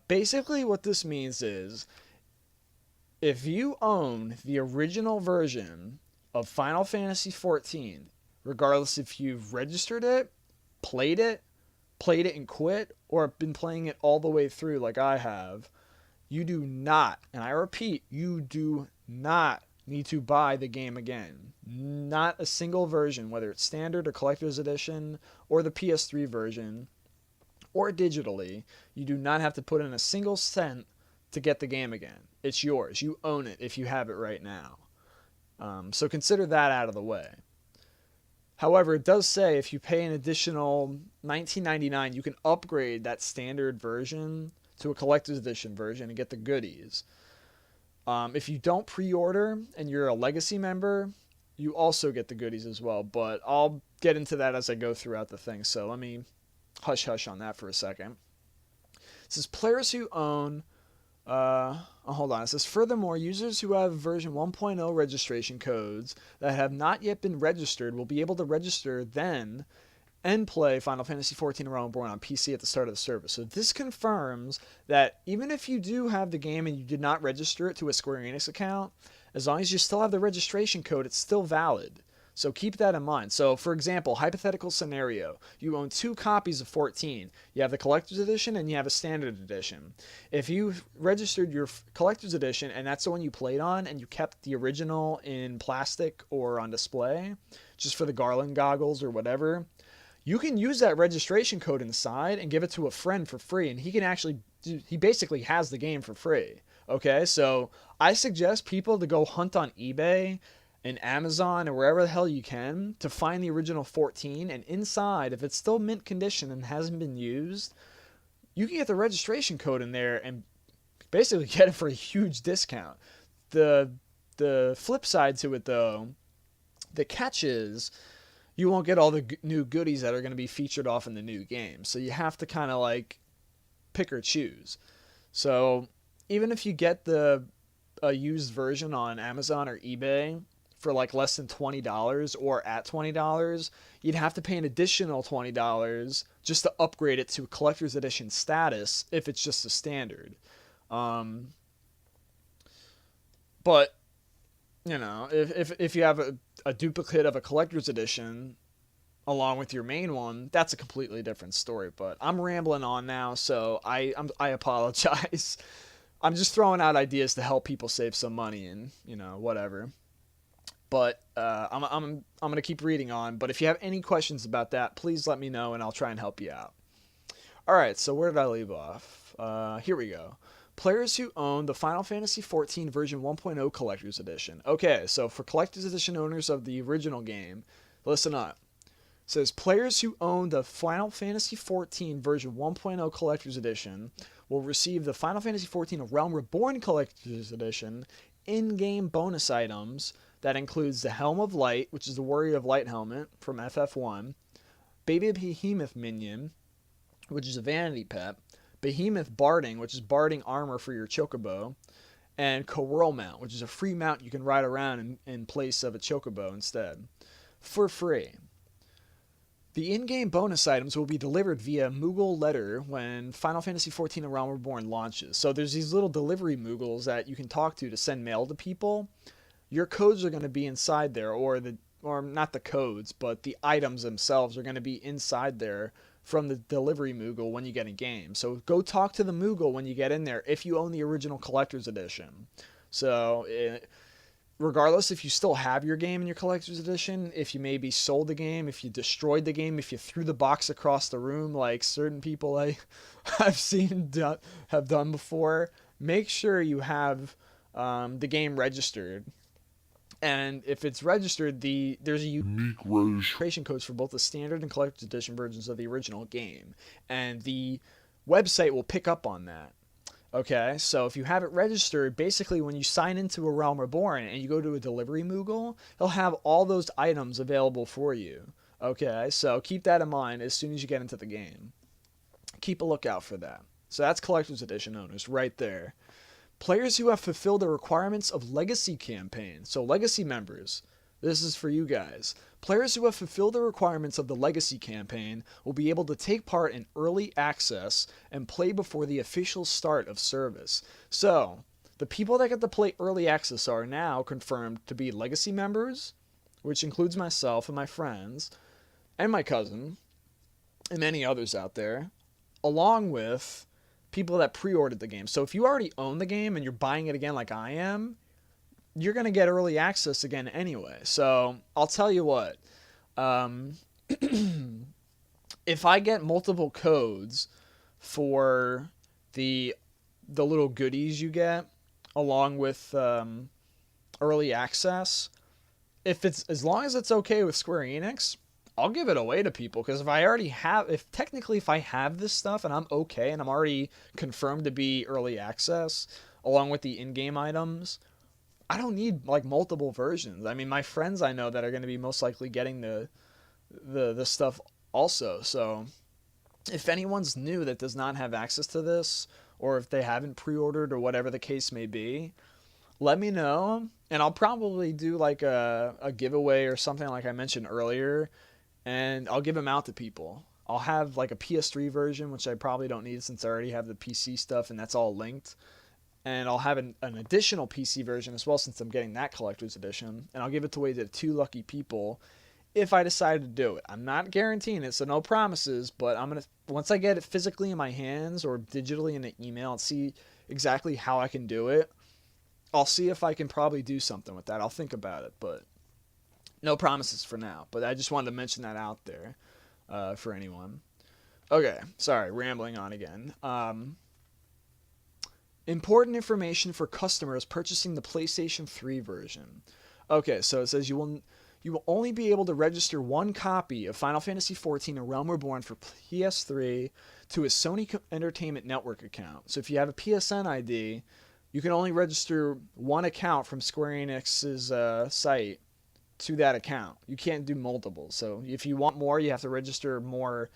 Basically what this means is, if you own the original version of Final Fantasy XIV, regardless if you've registered it, played it and quit, or been playing it all the way through like I have, you do not, and I repeat, you do not need to buy the game again. Not a single version, whether it's standard or collector's edition or the PS3 version, or digitally, you do not have to put in a single cent to get the game again. It's yours. You own it if you have it right now. So consider that out of the way. However, it does say if you pay an additional $19.99, you can upgrade that standard version to a collector's edition version and get the goodies. If you don't pre-order and you're a legacy member, you also get the goodies as well. But I'll get into that as I go throughout the thing. So let me hush on that for a second. It says players who own hold on. It says furthermore, users who have version 1.0 registration codes that have not yet been registered will be able to register then and play Final Fantasy XIV and Realm Reborn on PC at the start of the service. So this confirms that even if you do have the game and you did not register it to a Square-Enix account, as long as you still have the registration code, it's still valid. So keep that in mind. So for example, hypothetical scenario, you own 2 copies of 14. You have the collector's edition and you have a standard edition. If you registered your collector's edition and that's the one you played on and you kept the original in plastic or on display, just for the Garland goggles or whatever, you can use that registration code inside and give it to a friend for free, and he basically has the game for free. Okay, so I suggest people to go hunt on eBay and Amazon or wherever the hell you can to find the original 14, and inside, if it's still mint condition and hasn't been used, you can get the registration code in there and basically get it for a huge discount. The flip side to it though, the catch is you won't get all the new goodies that are going to be featured off in the new game. So you have to kind of like pick or choose. So even if you get a used version on Amazon or eBay for like less than $20 or at $20, you'd have to pay an additional $20 just to upgrade it to collector's edition status if it's just a standard. But you know, if you have a duplicate of a collector's edition along with your main one, that's a completely different story. But I'm rambling on now, so I apologize. I'm just throwing out ideas to help people save some money and, you know, whatever. But I'm gonna keep reading on. But if you have any questions about that, please let me know and I'll try and help you out. All right, so where did I leave off? Here we go. Players who own the Final Fantasy XIV version 1.0 Collector's Edition. Okay, so for Collector's Edition owners of the original game, listen up. It says players who own the Final Fantasy XIV version 1.0 Collector's Edition will receive the Final Fantasy XIV Realm Reborn Collector's Edition in-game bonus items that includes the Helm of Light, which is the Warrior of Light helmet from FF1, Baby Behemoth minion, which is a vanity pet, Behemoth Barding, which is barding armor for your chocobo, and Coral Mount, which is a free mount you can ride around in place of a chocobo instead, for free. The in-game bonus items will be delivered via Moogle letter when Final Fantasy XIV A Realm Reborn launches. So there's these little delivery Moogles that you can talk to send mail to people. Your codes are going to be inside there, or not the codes, but the items themselves are going to be inside there from the delivery Moogle when you get a game. So go talk to the Moogle when you get in there if you own the original Collector's Edition. So regardless if you still have your game in your Collector's Edition, if you maybe sold the game, if you destroyed the game, if you threw the box across the room like certain people I've seen have done before, make sure you have the game registered. And if it's registered, there's a unique registration codes for both the standard and collector's edition versions of the original game. And the website will pick up on that. Okay, so if you have it registered, basically when you sign into A Realm Reborn and you go to a delivery Moogle, he'll have all those items available for you. Okay, so keep that in mind as soon as you get into the game. Keep a lookout for that. So that's collector's edition owners right there. Players who have fulfilled the requirements of Legacy Campaign. So Legacy members, this is for you guys. Players who have fulfilled the requirements of the Legacy Campaign will be able to take part in early access and play before the official start of service. So, the people that get to play early access are now confirmed to be Legacy members, which includes myself and my friends, and my cousin, and many others out there, along with people that pre-ordered the game. So if you already own the game and you're buying it again like I am, you're going to get early access again anyway. So I'll tell you what, if I get multiple codes for the little goodies you get along with early access, as long as it's okay with Square Enix, I'll give it away to people, because if I have this stuff and I'm okay and I'm already confirmed to be early access along with the in-game items, I don't need like multiple versions. I mean, my friends I know that are going to be most likely getting the stuff also. So if anyone's new that does not have access to this, or if they haven't pre-ordered or whatever the case may be, let me know, and I'll probably do like a giveaway or something like I mentioned earlier, and I'll give them out to people. I'll have like a PS3 version, which I probably don't need since I already have the PC stuff and that's all linked. And I'll have an additional PC version as well since I'm getting that collector's edition. And I'll give it away to 2 lucky people if I decide to do it. I'm not guaranteeing it, so no promises, but once I get it physically in my hands or digitally in an email and see exactly how I can do it, I'll see if I can probably do something with that. I'll think about it, but no promises for now. But I just wanted to mention that out there for anyone. Okay, sorry, rambling on again. Important information for customers purchasing the PlayStation 3 version. Okay, so it says you will only be able to register 1 copy of Final Fantasy XIV A Realm Reborn for PS3 to a Sony Entertainment Network account. So if you have a PSN ID, you can only register 1 account from Square Enix's site to that account. You can't do multiple. So if you want more, you have to register more.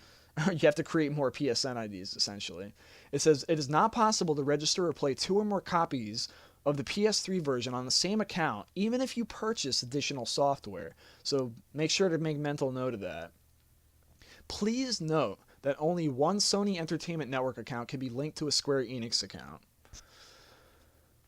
You have to create more PSN IDs, essentially. It says it is not possible to register or play 2 or more copies of the PS3 version on the same account, even if you purchase additional software. So make sure to make mental note of that. Please note that only 1 Sony Entertainment Network account can be linked to a Square Enix account.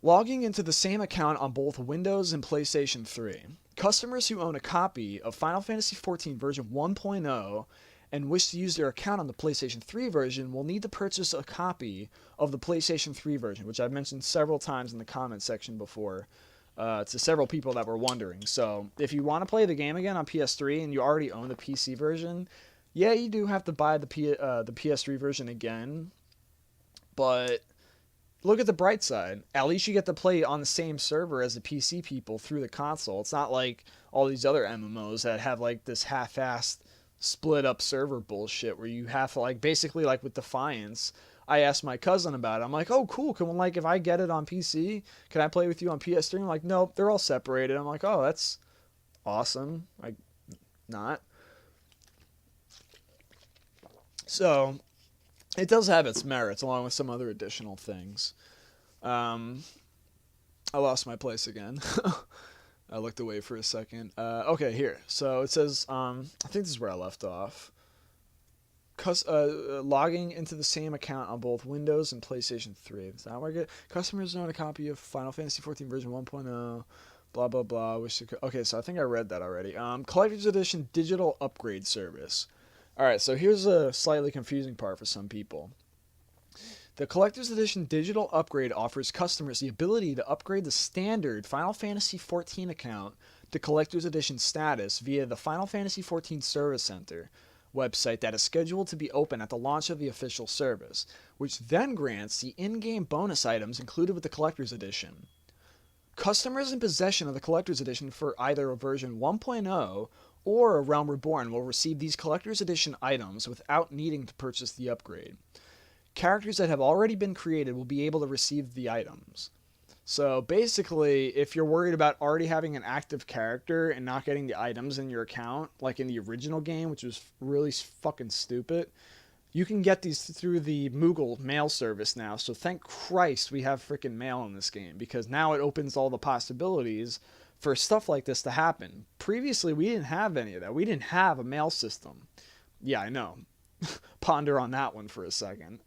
Logging into the same account on both Windows and PlayStation 3. Customers who own a copy of Final Fantasy XIV version 1.0 and wish to use their account on the PlayStation 3 version will need to purchase a copy of the PlayStation 3 version, which I've mentioned several times in the comment section before, to several people that were wondering. So if you want to play the game again on PS3 and you already own the PC version, yeah, you do have to buy the PS3 version again. But look at the bright side. At least you get to play on the same server as the PC people through the console. It's not like all these other MMOs that have like this half-assed split up server bullshit where you have to like basically like with Defiance. I asked my cousin about it. I'm like, oh cool, can like if I get it on PC, can I play with you on PS3? I'm like, nope, they're all separated. I'm like, oh, that's awesome. Like, not. So it does have its merits along with some other additional things. I lost my place again. I looked away for a second. Okay, here. So it says, I think this is where I left off. Logging into the same account on both Windows and PlayStation 3. Is that where I get? Customers own a copy of Final Fantasy XIV version 1.0. Blah, blah, blah. Okay, so I think I read that already. Collector's Edition Digital Upgrade Service. Alright, so here's a slightly confusing part for some people. The Collector's Edition Digital Upgrade offers customers the ability to upgrade the standard Final Fantasy XIV account to Collector's Edition status via the Final Fantasy XIV Service Center website that is scheduled to be open at the launch of the official service, which then grants the in-game bonus items included with the Collector's Edition. Customers in possession of the Collector's Edition for either a version 1.0 or a Realm Reborn will receive these Collector's Edition items without needing to purchase the upgrade. Characters that have already been created will be able to receive the items. So basically, if you're worried about already having an active character and not getting the items in your account, like in the original game, which was really fucking stupid, you can get these through the Moogle mail service now. So thank Christ we have freaking mail in this game, because now it opens all the possibilities for stuff like this to happen. Previously, we didn't have any of that. We didn't have a mail system. Yeah, I know. Ponder on that one for a second.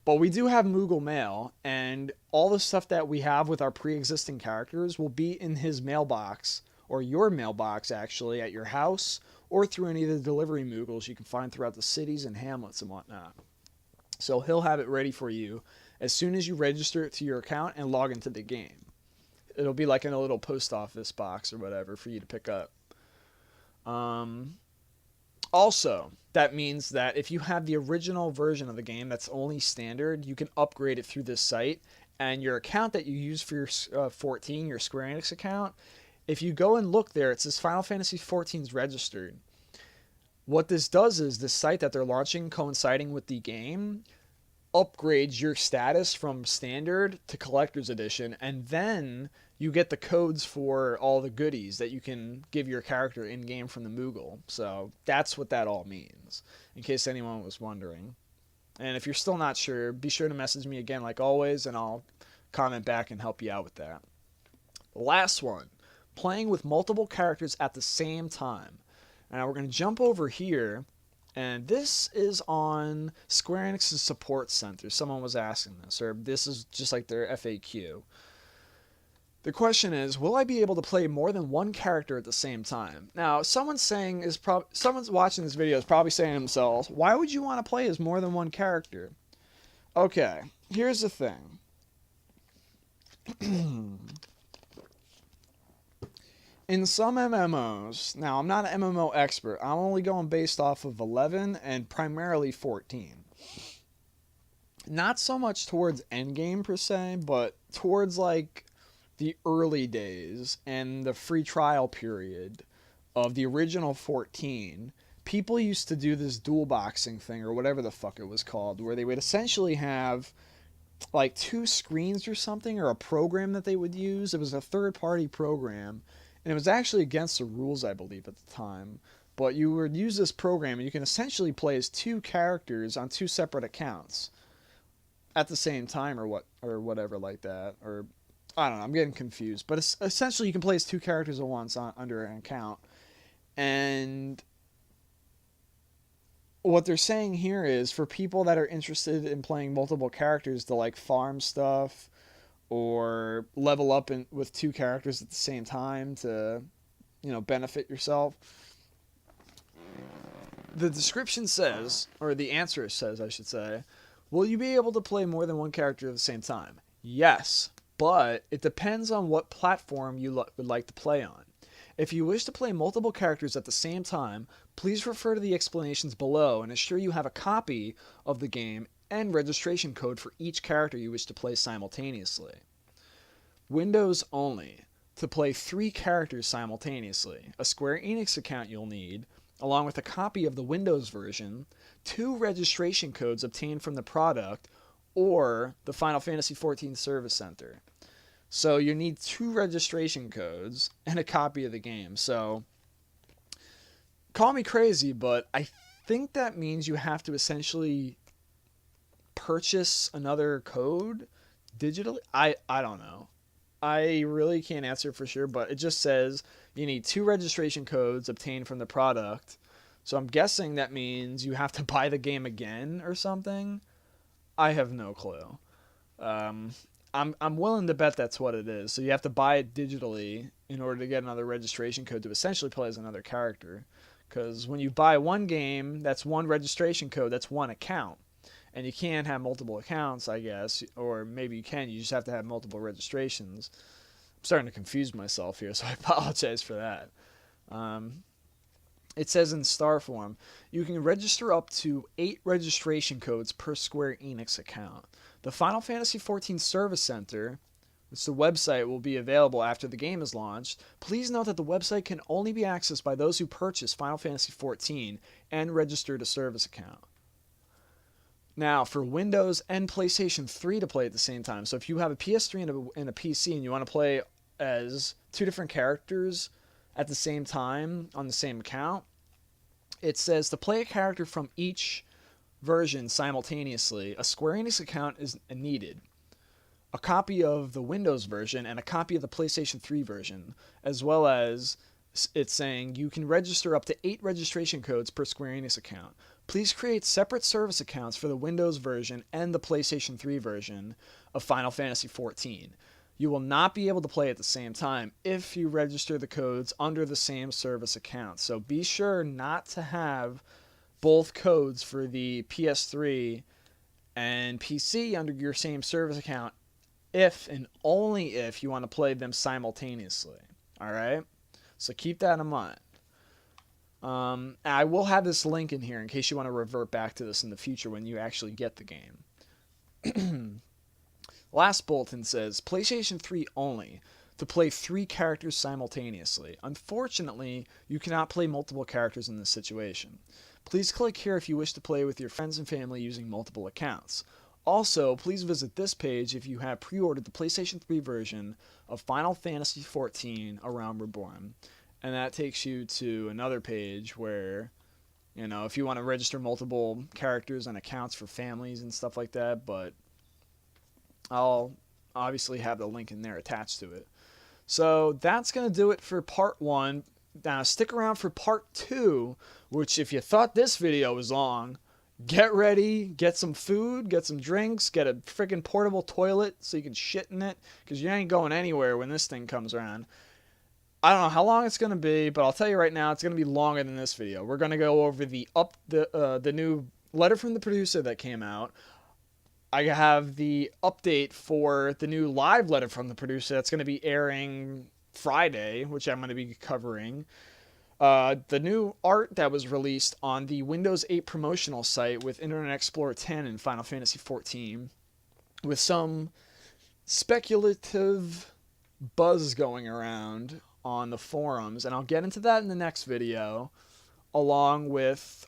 But we do have Moogle Mail, and all the stuff that we have with our pre-existing characters will be in his mailbox, or your mailbox actually, at your house, or through any of the delivery Moogles you can find throughout the cities and hamlets and whatnot. So he'll have it ready for you as soon as you register it to your account and log into the game. It'll be like in a little post office box or whatever for you to pick up. Also, that means that if you have the original version of the game that's only standard, you can upgrade it through this site, and your account that you use for your 14, your Square Enix account, if you go and look there, it says Final Fantasy XIV is registered. What this does is this site that they're launching coinciding with the game upgrades your status from standard to collector's edition, and then you get the codes for all the goodies that you can give your character in-game from the Moogle. So that's what that all means, in case anyone was wondering. And if you're still not sure, be sure to message me again like always, and I'll comment back and help you out with that. The last one, playing with multiple characters at the same time. Now we're going to jump over here, and this is on Square Enix's support center. Someone was asking this, or this is just like their FAQ. The question is, will I be able to play more than one character at the same time? Now, someone's watching this video is probably saying to themselves, why would you want to play as more than one character? Okay, here's the thing. In some MMOs, now I'm not an MMO expert, I'm only going based off of 11 and primarily 14. Not so much towards endgame per se, but towards like the early days and the free trial period of the original 14, people used to do this dual boxing thing or whatever the fuck it was called, where they would essentially have like 2 screens or something, or a program that they would use. It was a third-party program, and it was actually against the rules, I believe, at the time. But you would use this program, and you can essentially play as 2 characters on 2 separate accounts at the same time, or whatever like that. Or I don't know, I'm getting confused. But essentially, you can play as 2 characters at once under an account. And what they're saying here is, for people that are interested in playing multiple characters to like farm stuff, or level up with 2 characters at the same time to, benefit yourself. The description says, or the answer says, I should say, will you be able to play more than one character at the same time? Yes. but it depends on what platform you would like to play on. If you wish to play multiple characters at the same time, please refer to the explanations below and ensure you have a copy of the game and registration code for each character you wish to play simultaneously. Windows only. To play 3 characters simultaneously, a Square Enix account you'll need, along with a copy of the Windows version, 2 registration codes obtained from the product, or the Final Fantasy XIV Service Center. So you need 2 registration codes and a copy of the game. So call me crazy, but I think that means you have to essentially purchase another code digitally. I don't know. I really can't answer for sure, but it just says you need 2 registration codes obtained from the product. So I'm guessing that means you have to buy the game again or something. I have no clue. I'm willing to bet that's what it is. So you have to buy it digitally in order to get another registration code to essentially play as another character. Because when you buy one game, that's one registration code, that's one account. And you can't have multiple accounts, I guess. Or maybe you can, you just have to have multiple registrations. I'm starting to confuse myself here, so I apologize for that. It says in star form, you can register up to 8 registration codes per Square Enix account. The Final Fantasy XIV Service Center, which the website will be available after the game is launched. Please note that the website can only be accessed by those who purchase Final Fantasy XIV and registered a service account. Now, for Windows and PlayStation 3 to play at the same time, so if you have a PS3 and a PC and you want to play as 2 different characters at the same time on the same account, it says to play a character from each version simultaneously, a Square Enix account is needed. A copy of the Windows version and a copy of the PlayStation 3 version, as well as it's saying you can register up to 8 registration codes per Square Enix account. Please create separate service accounts for the Windows version and the PlayStation 3 version of Final Fantasy XIV. You will not be able to play at the same time if you register the codes under the same service account. So be sure not to have both codes for the PS3 and PC under your same service account if and only if you want to play them simultaneously. Alright? So keep that in mind. I will have this link in here in case you want to revert back to this in the future when you actually get the game. Last bulletin says, PlayStation 3 only, to play 3 characters simultaneously. Unfortunately, you cannot play multiple characters in this situation. Please click here if you wish to play with your friends and family using multiple accounts. Also, please visit this page if you have pre-ordered the PlayStation 3 version of Final Fantasy XIV around Reborn. And that takes you to another page where, you know, if you want to register multiple characters and accounts for families and stuff like that, but I'll obviously have the link in there attached to it. So that's going to do it for part 1. Now stick around for part 2, which if you thought this video was long, get ready, get some food, get some drinks, get a freaking portable toilet so you can shit in it, because you ain't going anywhere when this thing comes around. I don't know how long it's going to be, but I'll tell you right now, it's going to be longer than this video. We're going to go over the new letter from the producer that came out. I have the update for the new live letter from the producer that's going to be airing Friday, which I'm going to be covering. The new art that was released on the Windows 8 promotional site with Internet Explorer 10 and Final Fantasy XIV, with some speculative buzz going around on the forums, and I'll get into that in the next video, along with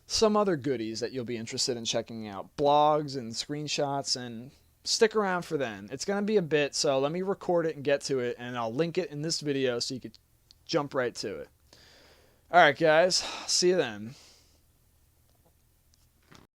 some other goodies that you'll be interested in checking out, blogs and screenshots, and stick around for then. It's going to be a bit, so let me record it and get to it, and I'll link it in this video so you could jump right to it. Alright guys, see you then.